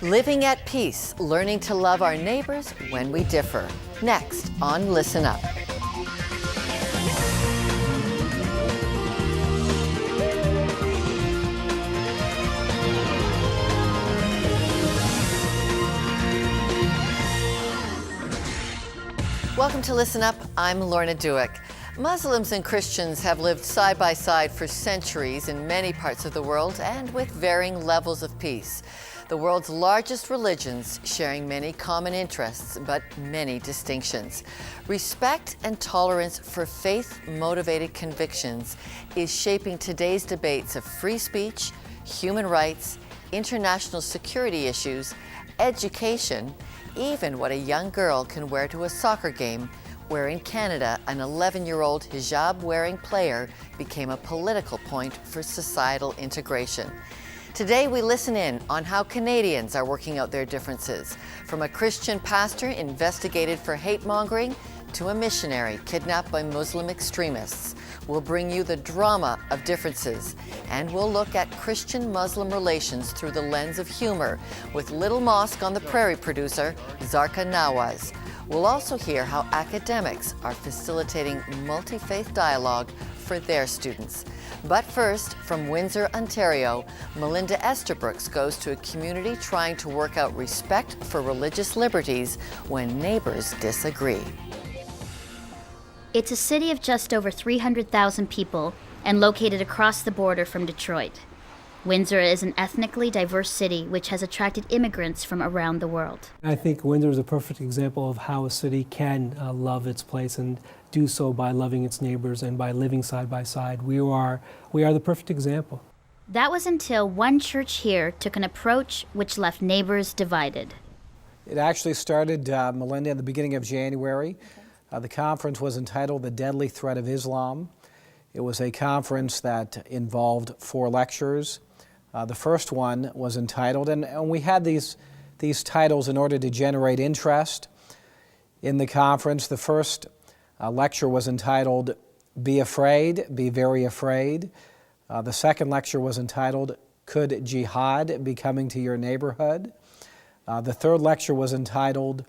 Living at peace, learning to love our neighbors when we differ. Next on Listen Up. Welcome to Listen Up. I'm Lorna Dueck. Muslims and Christians have lived side by side for centuries in many parts of the world and with varying levels of peace. The world's largest religions sharing many common interests, but many distinctions. Respect and tolerance for faith-motivated convictions is shaping today's debates of free speech, human rights, international security issues, education, even what a young girl can wear to a soccer game, where in Canada, an 11-year-old hijab-wearing player became a political point for societal integration. Today, we listen in on how Canadians are working out their differences, from a Christian pastor investigated for hate-mongering to a missionary kidnapped by Muslim extremists. We'll bring you the drama of differences, and we'll look at Christian-Muslim relations through the lens of humor with Little Mosque on the Prairie producer, Zarqa Nawaz. We'll also hear how academics are facilitating multi-faith dialogue for their students. But first, from Windsor, Ontario, Melinda Estabrooks goes to a community trying to work out respect for religious liberties when neighbors disagree. It's a city of just over 300,000 people and located across the border from Detroit. Windsor is an ethnically diverse city which has attracted immigrants from around the world. I think Windsor is a perfect example of how a city can love its place and do so by loving its neighbors and by living side by side. We are the perfect example. That was until one church here took an approach which left neighbors divided. It actually started, Melinda, in the beginning of January. The conference was entitled The Deadly Threat of Islam. It was a conference that involved 4 lectures. The first one was entitled, and we had these titles in order to generate interest in the conference. The first lecture was entitled, Be Afraid, Be Very Afraid. The second lecture was entitled, Could Jihad Be Coming to Your Neighborhood? The third lecture was entitled,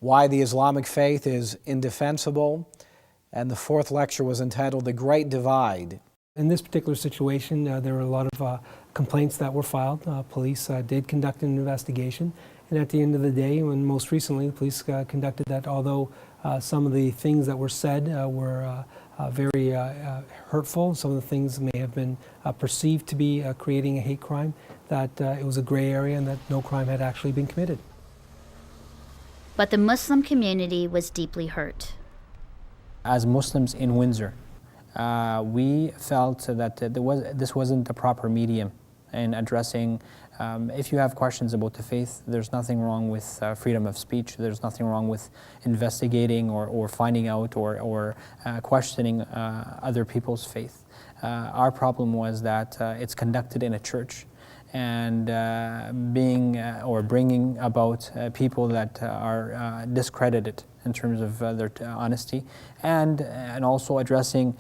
Why the Islamic Faith is Indefensible. And the fourth lecture was entitled, The Great Divide. In this particular situation, there were a lot of complaints that were filed. Police did conduct an investigation, and at the end of the day, and most recently, the police conducted that, although some of the things that were said were very hurtful, some of the things may have been perceived to be creating a hate crime, that it was a gray area and that no crime had actually been committed. But the Muslim community was deeply hurt. As Muslims in Windsor, we felt that this wasn't the proper medium in addressing. If you have questions about the faith, there's nothing wrong with freedom of speech. There's nothing wrong with investigating or finding out or questioning other people's faith. Our problem was that it's conducted in a church, and bringing about people that are discredited in terms of their honesty, and also addressing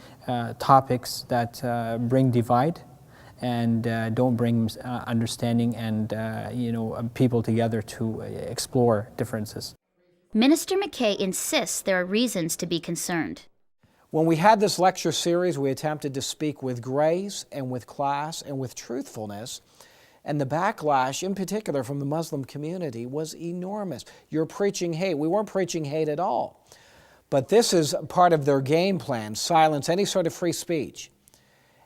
topics that bring divide and don't bring understanding and people together to explore differences. Minister McKay insists there are reasons to be concerned. When we had this lecture series, we attempted to speak with grace and with class and with truthfulness. And the backlash, in particular from the Muslim community, was enormous. You're preaching hate. We weren't preaching hate at all. But this is part of their game plan, silence any sort of free speech,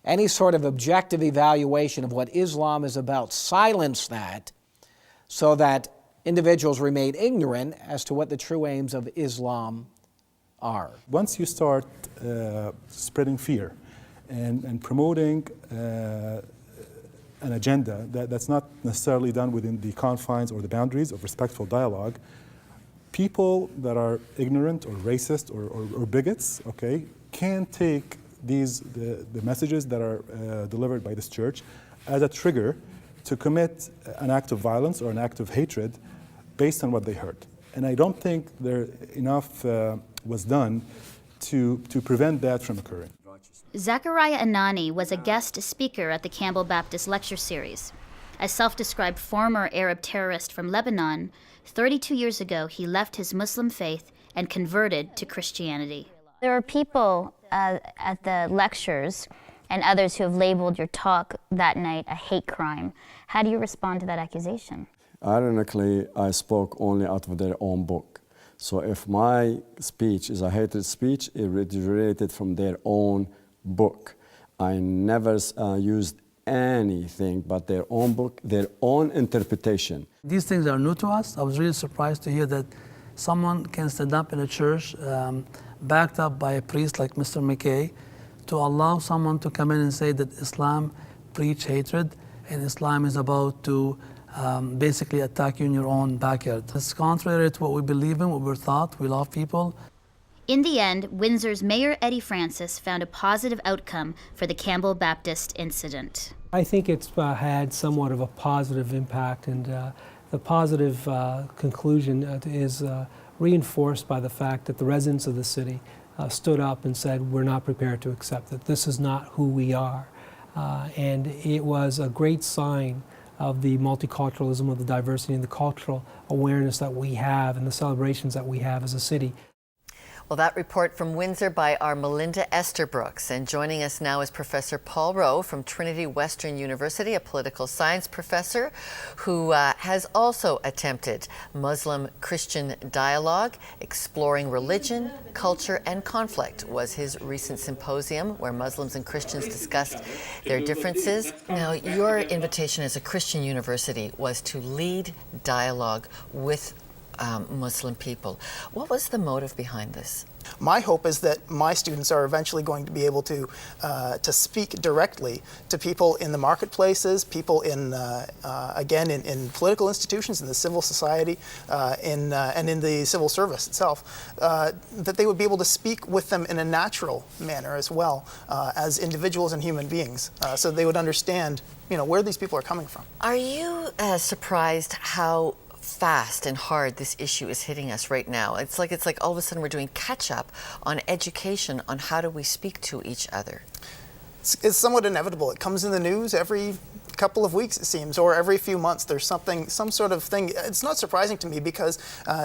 any sort of objective evaluation of what Islam is about, silence that so that individuals remain ignorant as to what the true aims of Islam are. Once you start spreading fear and promoting an agenda that's not necessarily done within the confines or the boundaries of respectful dialogue, people that are ignorant or racist or bigots, okay, can take the messages that are delivered by this church as a trigger to commit an act of violence or an act of hatred based on what they heard. And I don't think there enough was done to prevent that from occurring. Zachariah Anani was a guest speaker at the Campbell Baptist Lecture Series. A self-described former Arab terrorist from Lebanon, 32 years ago he left his Muslim faith and converted to Christianity. There are people at the lectures and others who have labeled your talk that night a hate crime. How do you respond to that accusation? Ironically, I spoke only out of their own book. So if my speech is a hated speech, it originated from their own book. I never used anything but their own book, their own interpretation. These things are new to us. I was really surprised to hear that someone can stand up in a church backed up by a priest like Mr. McKay to allow someone to come in and say that Islam preach hatred and Islam is about to basically attack you in your own backyard. It's contrary to what we believe in, what we're taught. We love people. In the end, Windsor's Mayor Eddie Francis found a positive outcome for the Campbell Baptist incident. I think it's had somewhat of a positive impact, and the positive conclusion is reinforced by the fact that the residents of the city stood up and said, we're not prepared to accept it. This is not who we are. And it was a great sign of the multiculturalism, of the diversity and the cultural awareness that we have and the celebrations that we have as a city. Well, that report from Windsor by our Melinda Esterbrooks. And joining us now is Professor Paul Rowe from Trinity Western University, a political science professor who has also attempted Muslim-Christian dialogue. Exploring religion, culture, and conflict was his recent symposium where Muslims and Christians discussed their differences. Now, your invitation as a Christian university was to lead dialogue with Muslim people. What was the motive behind this? My hope is that my students are eventually going to be able to speak directly to people in the marketplaces, people in again in political institutions, in the civil society, and in the civil service itself. That they would be able to speak with them in a natural manner as well as individuals and human beings, so they would understand, where these people are coming from. Are you surprised how fast and hard this issue is hitting us right now? It's like all of a sudden we're doing catch up on education on how do we speak to each other. It's somewhat inevitable. It comes in the news every couple of weeks, it seems, or every few months. There's some sort of thing. It's not surprising to me because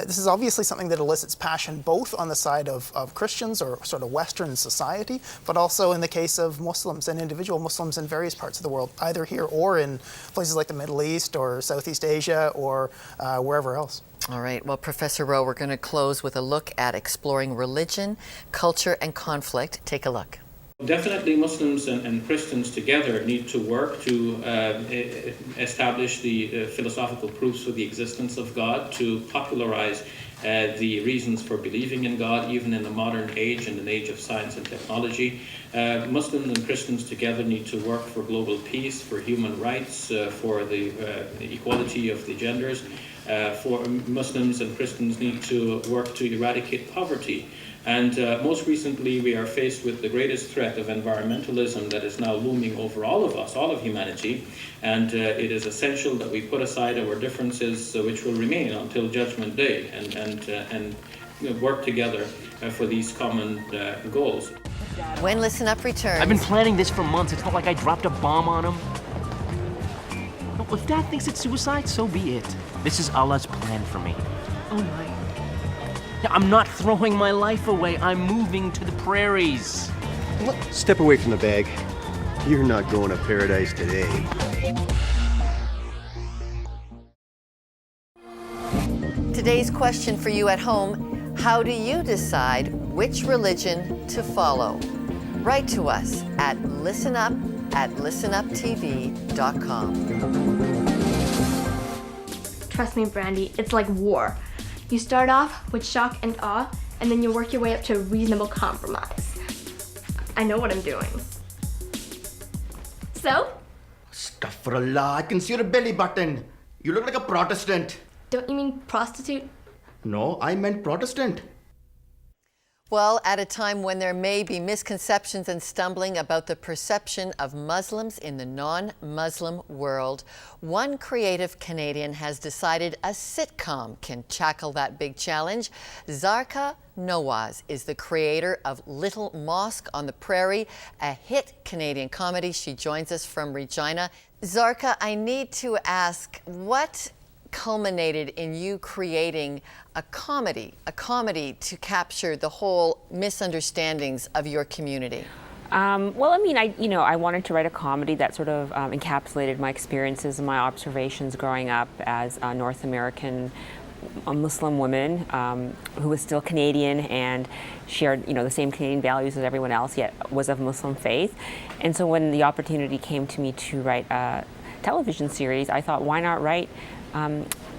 this is obviously something that elicits passion both on the side of Christians or sort of Western society, but also in the case of Muslims and individual Muslims in various parts of the world, either here or in places like the Middle East or Southeast Asia or wherever else. All right. Well, Professor Rowe, we're going to close with a look at exploring religion, culture, and conflict. Take a look. Definitely Muslims and Christians together need to work to establish the philosophical proofs for the existence of God, to popularize the reasons for believing in God, even in the modern age, in an age of science and technology. Muslims and Christians together need to work for global peace, for human rights, for the equality of the genders. For Muslims and Christians need to work to eradicate poverty. And most recently, we are faced with the greatest threat of environmentalism that is now looming over all of us, all of humanity. And it is essential that we put aside our differences, which will remain until Judgment Day, and work together for these common goals. When Listen Up returns. I've been planning this for months. It's not like I dropped a bomb on him. Well, if Dad thinks it's suicide, so be it. This is Allah's plan for me. Oh my. I'm not throwing my life away. I'm moving to the prairies. Step away from the bag. You're not going to paradise today. Today's question for you at home: how do you decide which religion to follow? Write to us at listenup@listenuptv.com. Trust me, Brandy, it's like war. You start off with shock and awe, and then you work your way up to a reasonable compromise. I know what I'm doing. So? Astaghfirullah, I can see your belly button. You look like a Protestant. Don't you mean prostitute? No, I meant Protestant. Well, at a time when there may be misconceptions and stumbling about the perception of Muslims in the non-Muslim world, one creative Canadian has decided a sitcom can tackle that big challenge. Zarqa Nawaz is the creator of Little Mosque on the Prairie, a hit Canadian comedy. She joins us from Regina. Zarqa, I need to ask, what culminated in you creating a comedy to capture the whole misunderstandings of your community? Well, I mean, I wanted to write a comedy that sort of encapsulated my experiences and my observations growing up as a North American Muslim woman who was still Canadian and shared, the same Canadian values as everyone else, yet was of Muslim faith. And so when the opportunity came to me to write a television series, I thought, why not write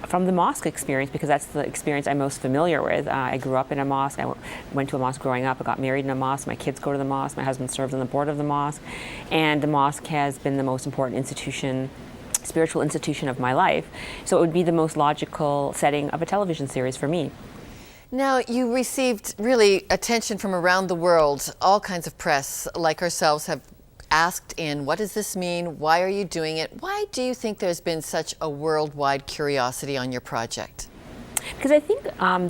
from the mosque experience, because that's the experience I'm most familiar with. I grew up in a mosque. I went to a mosque growing up. I got married in a mosque. My kids go to the mosque. My husband serves on the board of the mosque. And the mosque has been the most important institution, spiritual institution of my life. So it would be the most logical setting of a television series for me. Now, you received really attention from around the world. All kinds of press like ourselves have asked in, what does this mean? Why are you doing it? Why do you think there's been such a worldwide curiosity on your project? Because I think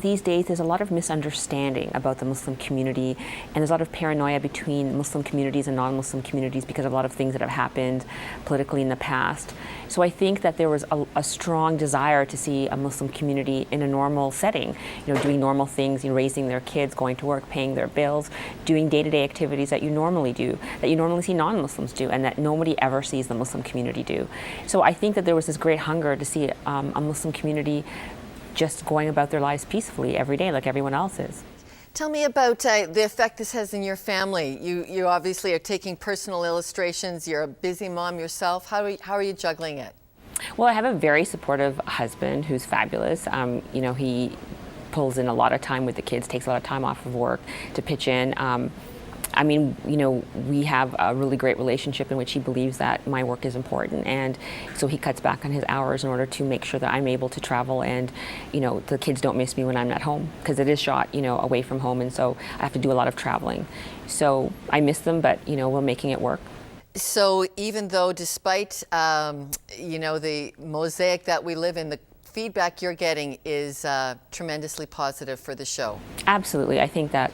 these days there's a lot of misunderstanding about the Muslim community, and there's a lot of paranoia between Muslim communities and non-Muslim communities because of a lot of things that have happened politically in the past. So I think that there was a strong desire to see a Muslim community in a normal setting, doing normal things, raising their kids, going to work, paying their bills, doing day-to-day activities that you normally do, that you normally see non-Muslims do, and that nobody ever sees the Muslim community do. So I think that there was this great hunger to see a Muslim community just going about their lives peacefully every day like everyone else is. Tell me about the effect this has in your family. You obviously are taking personal illustrations. You're a busy mom yourself. How are you juggling it? Well, I have a very supportive husband who's fabulous. He pulls in a lot of time with the kids, takes a lot of time off of work to pitch in. We have a really great relationship in which he believes that my work is important, and so he cuts back on his hours in order to make sure that I'm able to travel and, the kids don't miss me when I'm not home, because it is shot, away from home, and so I have to do a lot of traveling. So I miss them, but, we're making it work. So even though despite, the mosaic that we live in, the feedback you're getting is tremendously positive for the show. Absolutely. I think that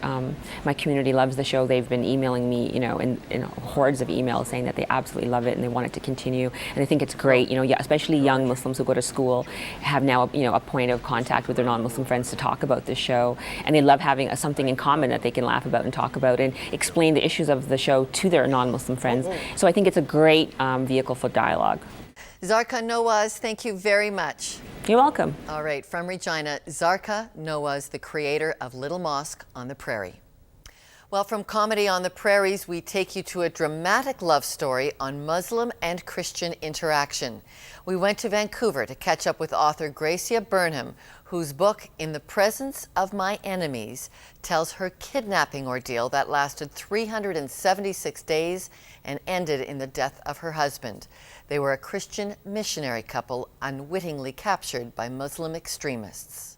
my community loves the show. They've been emailing me, in hordes of emails saying that they absolutely love it and they want it to continue. And I think it's great, especially young Muslims who go to school have now, a point of contact with their non-Muslim friends to talk about this show. And they love having something in common that they can laugh about and talk about and explain the issues of the show to their non-Muslim friends. So I think it's a great vehicle for dialogue. Zarqa Nawaz, thank you very much. You're welcome. All right, from Regina, Zarqa Nawaz, the creator of Little Mosque on the Prairie. Well, from comedy on the prairies, we take you to a dramatic love story on Muslim and Christian interaction. We went to Vancouver to catch up with author Gracia Burnham, whose book, In the Presence of My Enemies, tells her kidnapping ordeal that lasted 376 days and ended in the death of her husband. They were a Christian missionary couple unwittingly captured by Muslim extremists.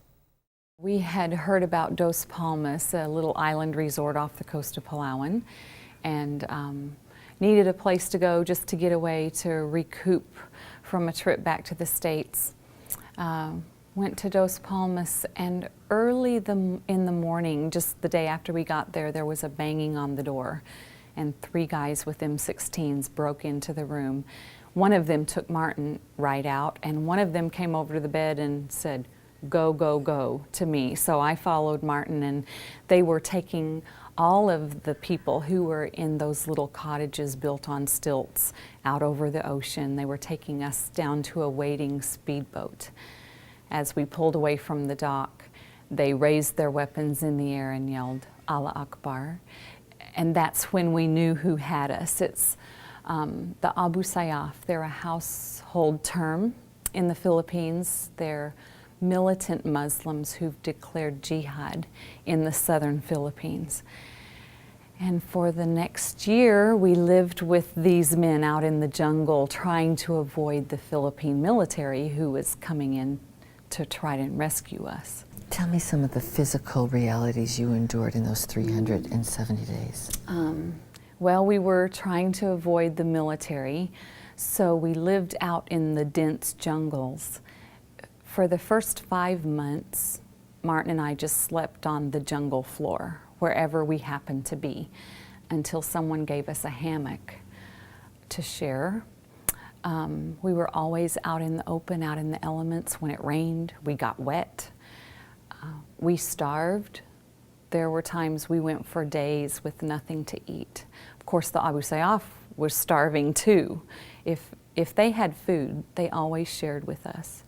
We had heard about Dos Palmas, a little island resort off the coast of Palawan, and needed a place to go just to get away to recoup from a trip back to the States. Went to Dos Palmas, and early in the morning, just the day after we got there, there was a banging on the door, and 3 guys with M16s broke into the room. One of them took Martin right out, and one of them came over to the bed and said, "Go, go, go," to me. So I followed Martin, and they were taking all of the people who were in those little cottages built on stilts out over the ocean. They were taking us down to a waiting speedboat. As we pulled away from the dock, they raised their weapons in the air and yelled, "Allah Akbar." And that's when we knew who had us. It's the Abu Sayyaf. They're a household term in the Philippines. They're militant Muslims who've declared jihad in the southern Philippines. And for the next year, we lived with these men out in the jungle trying to avoid the Philippine military who was coming in to try and rescue us. Tell me some of the physical realities you endured in those 370 days. Well, we were trying to avoid the military, so we lived out in the dense jungles. For the first 5 months, Martin and I just slept on the jungle floor, wherever we happened to be, until someone gave us a hammock to share. We were always out in the open, out in the elements. When it rained, we got wet. We starved. There were times we went for days with nothing to eat. Of course, the Abu Sayyaf was starving too. If they had food, they always shared with us.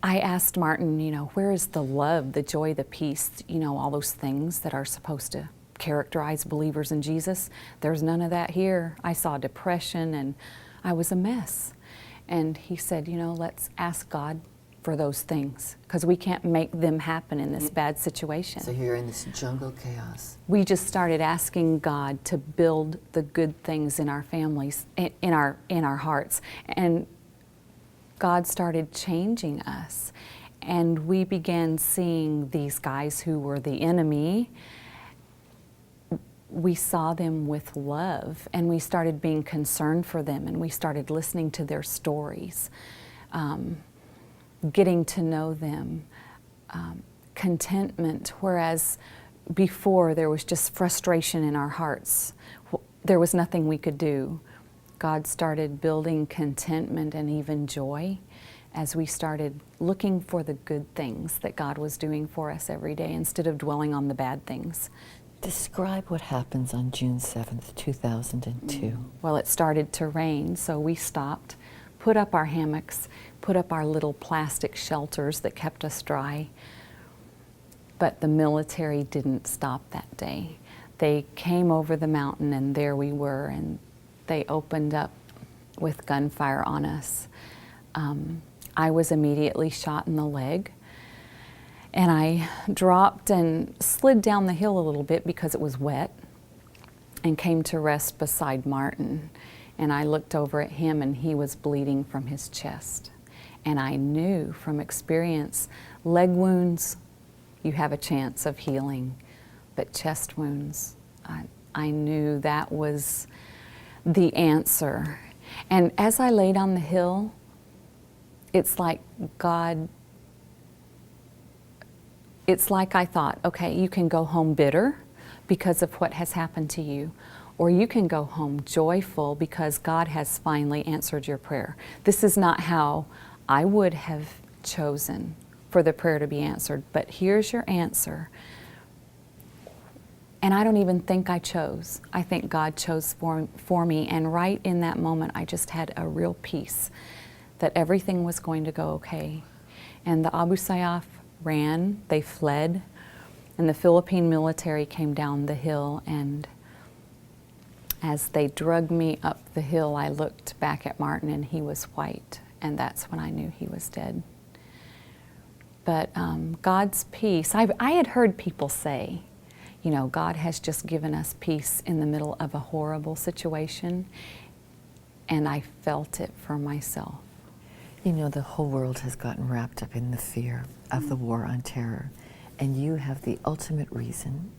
I asked Martin, you know, where is the love, the joy, the peace, you know, all those things that are supposed to characterize believers in Jesus? There's none of that here. I saw depression and I was a mess. And he said, you know, let's ask God for those things, because we can't make them happen in this bad situation. So you're in this jungle chaos. We just started asking God to build the good things in our families, in our hearts. And God started changing us. And we began seeing these guys who were the enemy. We saw them with love, and we started being concerned for them, and we started listening to their stories, getting to know them, contentment, whereas before there was just frustration in our hearts. There was nothing we could do. God started building contentment and even joy as we started looking for the good things that God was doing for us every day instead of dwelling on the bad things. Describe what happens on June 7th, 2002. Well, it started to rain, so we stopped, put up our hammocks, put up our little plastic shelters that kept us dry. But the military didn't stop that day. They came over the mountain, and there we were, and they opened up with gunfire on us. I was immediately shot in the leg, and I dropped and slid down the hill a little bit because it was wet, and came to rest beside Martin. And I looked over at him, and he was bleeding from his chest. And I knew from experience, leg wounds, you have a chance of healing, but chest wounds, I knew that was the answer. And as I laid on the hill, it's like God, it's like I thought, okay, you can go home bitter because of what has happened to you, or you can go home joyful because God has finally answered your prayer. This is not how I would have chosen for the prayer to be answered, but here's your answer. And I don't even think I chose. I think God chose for me, and right in that moment I just had a real peace that everything was going to go okay. And the Abu Sayyaf ran, they fled, and the Philippine military came down the hill, and as they dragged me up the hill, I looked back at Martin, and he was white, and that's when I knew he was dead. But God's peace, I had heard people say, you know, God has just given us peace in the middle of a horrible situation, and I felt it for myself. You know, the whole world has gotten wrapped up in the fear of the war on terror, and you have the ultimate reason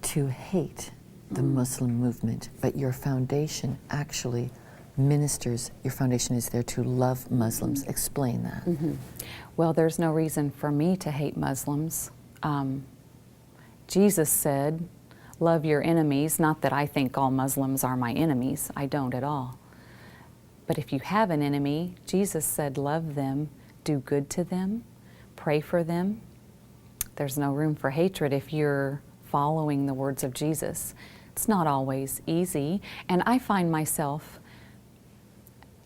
to hate the Muslim movement, but your foundation actually ministers, your foundation is there to love Muslims. Explain that. Well, there's no reason for me to hate Muslims. Jesus said, love your enemies. Not that I think all Muslims are my enemies. I don't at all. But if you have an enemy, Jesus said, love them, do good to them, pray for them. There's no room for hatred if you're following the words of Jesus. It's not always easy. And I find myself,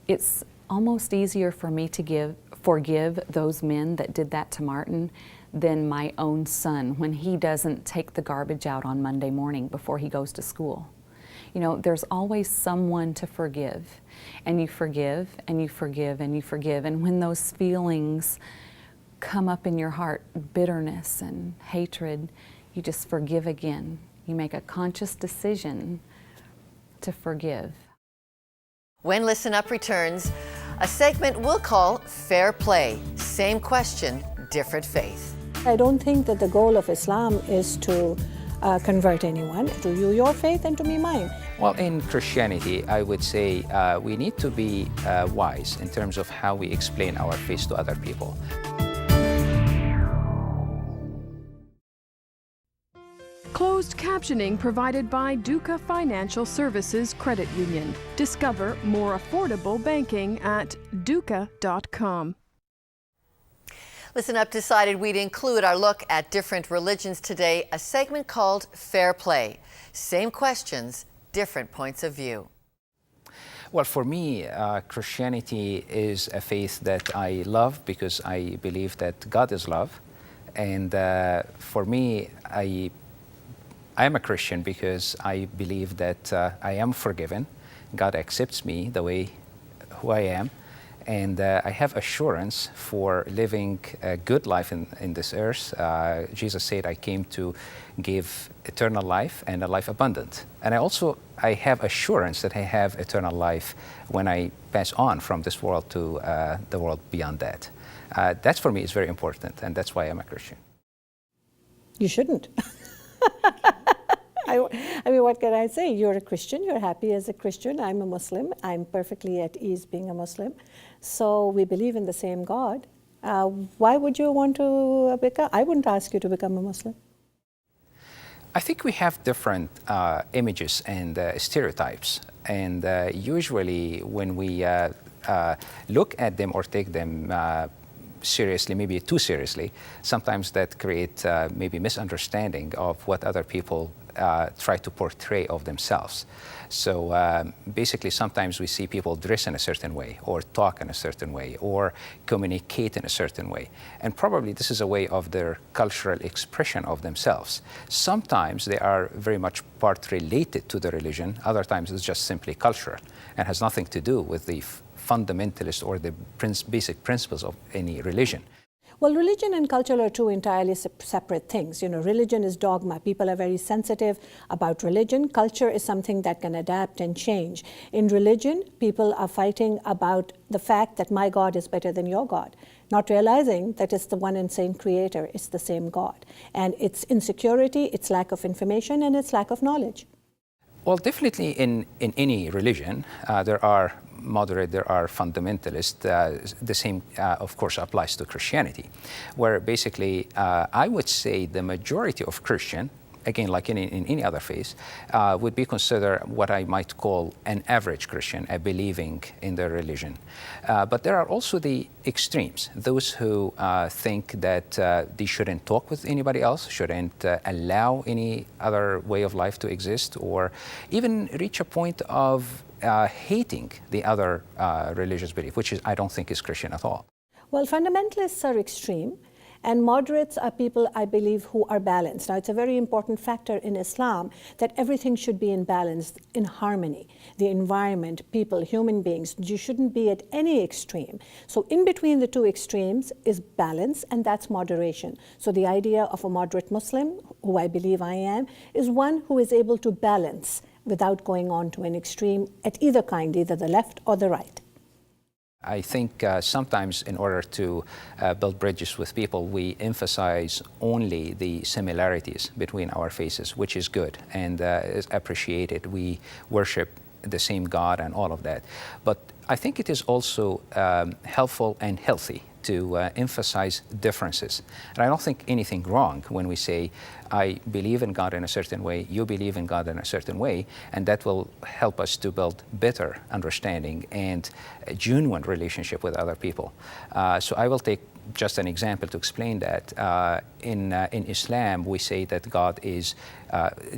it's almost easier for me to forgive those men that did that to Martin than my own son when he doesn't take the garbage out on Monday morning before he goes to school. You know, there's always someone to forgive, and you forgive, and you forgive, and you forgive. And when those feelings come up in your heart, bitterness and hatred, you just forgive again. You make a conscious decision to forgive. When Listen Up returns, a segment we'll call Fair Play. Same question, different faith. I don't think that the goal of Islam is to convert anyone. To you, your faith, and to me, mine. Well, in Christianity, I would say we need to be wise in terms of how we explain our faith to other people. Closed captioning provided by Duca Financial Services Credit Union. Discover more affordable banking at duca.com. Listen Up decided we'd include our look at different religions today, a segment called Fair Play. Same questions, different points of view. Well, for me, Christianity is a faith that I love because I believe that God is love. And for me, I am a Christian because I believe that I am forgiven. God accepts me the way who I am. And I have assurance for living a good life in this earth. Jesus said, I came to give eternal life and a life abundant. And I have assurance that I have eternal life when I pass on from this world to the world beyond that. That for me is very important, and that's why I'm a Christian. You shouldn't. I mean, what can I say? You're a Christian, you're happy as a Christian. I'm a Muslim. I'm perfectly at ease being a Muslim. So we believe in the same God. Why would you want to become? I wouldn't ask you to become a Muslim. I think we have different images and stereotypes. And usually when we look at them or take them seriously, maybe too seriously, sometimes that creates maybe misunderstanding of what other people try to portray of themselves. So basically sometimes we see people dress in a certain way or talk in a certain way or communicate in a certain way. And probably this is a way of their cultural expression of themselves. Sometimes they are very much part related to the religion. Other times it's just simply cultural and has nothing to do with the fundamentalist or the basic principles of any religion. Well, religion and culture are two entirely separate things. You know, religion is dogma. People are very sensitive about religion. Culture is something that can adapt and change. In religion, people are fighting about the fact that my God is better than your God, not realizing that it's the one and same creator, it's the same God. And it's insecurity, it's lack of information, and it's lack of knowledge. Well, definitely in any religion, there are moderate, there are fundamentalists. The same, of course, applies to Christianity, where basically I would say the majority of Christian, again, like in any other faith, would be considered what I might call an average Christian, a believing in their religion. But there are also the extremes, those who think that they shouldn't talk with anybody else, shouldn't allow any other way of life to exist, or even reach a point of hating the other religious belief, which I don't think is Christian at all. Well, fundamentalists are extreme. And moderates are people, I believe, who are balanced. Now, it's a very important factor in Islam that everything should be in balance, in harmony. The environment, people, human beings, you shouldn't be at any extreme. So in between the two extremes is balance, and that's moderation. So the idea of a moderate Muslim, who I believe I am, is one who is able to balance without going on to an extreme at either kind, either the left or the right. I think sometimes in order to build bridges with people, we emphasize only the similarities between our faiths, which is good and is appreciated. We worship the same God and all of that. But I think it is also helpful and healthy to emphasize differences. And I don't think anything wrong when we say, I believe in God in a certain way, you believe in God in a certain way, and that will help us to build better understanding and a genuine relationship with other people. So I will take just an example to explain that. In Islam, we say that God is,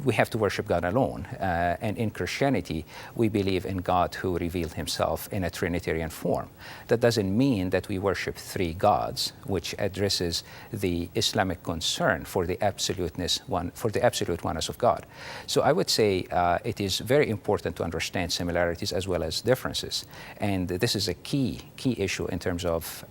we have to worship God alone. And in Christianity, we believe in God who revealed himself in a Trinitarian form. That doesn't mean that we worship three gods, which addresses the Islamic concern for the absoluteness for the absolute oneness of God. So I would say it is very important to understand similarities as well as differences. And this is a key issue in terms of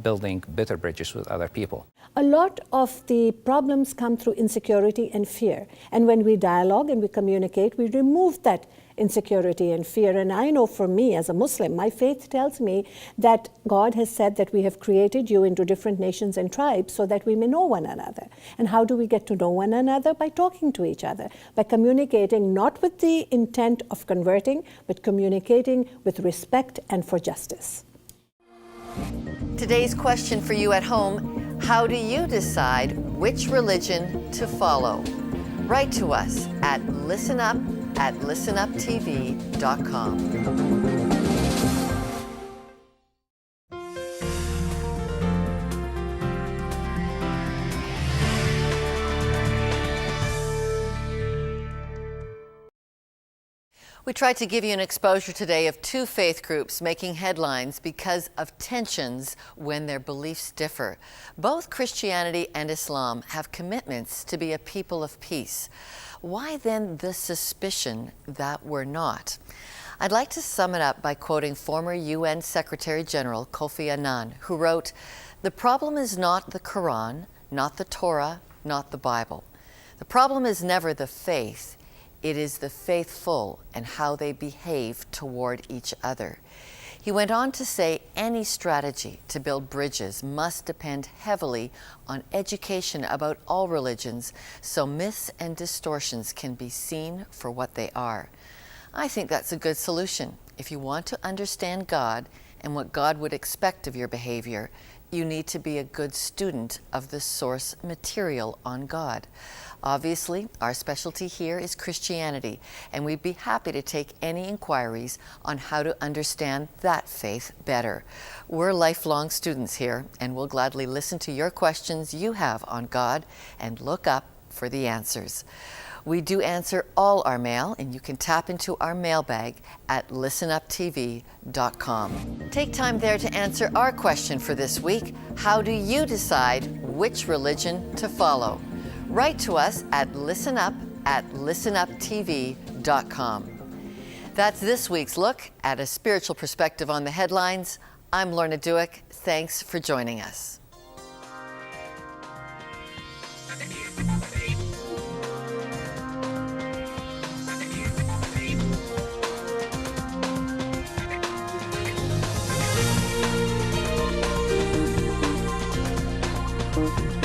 building better bridges with other people. A lot of the problems come through insecurity and fear. And when we dialogue and we communicate, we remove that insecurity and fear. And I know for me as a Muslim, my faith tells me that God has said that we have created you into different nations and tribes so that we may know one another. And how do we get to know one another? By talking to each other, by communicating not with the intent of converting, but communicating with respect and for justice. Today's question for you at home: how do you decide which religion to follow? Write to us at listenuptv.com. We tried to give you an exposure today of two faith groups making headlines because of tensions when their beliefs differ. Both Christianity and Islam have commitments to be a people of peace. Why then the suspicion that we're not? I'd like to sum it up by quoting former UN Secretary General Kofi Annan, who wrote, "The problem is not the Quran, not the Torah, not the Bible. The problem is never the faith. It is the faithful and how they behave toward each other." He went on to say any strategy to build bridges must depend heavily on education about all religions so myths and distortions can be seen for what they are. I think that's a good solution. If you want to understand God and what God would expect of your behavior, you need to be a good student of the source material on God. Obviously, our specialty here is Christianity, and we'd be happy to take any inquiries on how to understand that faith better. We're lifelong students here, and we'll gladly listen to your questions you have on God and look up for the answers. We do answer all our mail, and you can tap into our mailbag at listenuptv.com. Take time there to answer our question for this week: how do you decide which religion to follow? Write to us at listenuptv.com. That's this week's look at a spiritual perspective on the headlines. I'm Lorna Dueck. Thanks for joining us. Thank you.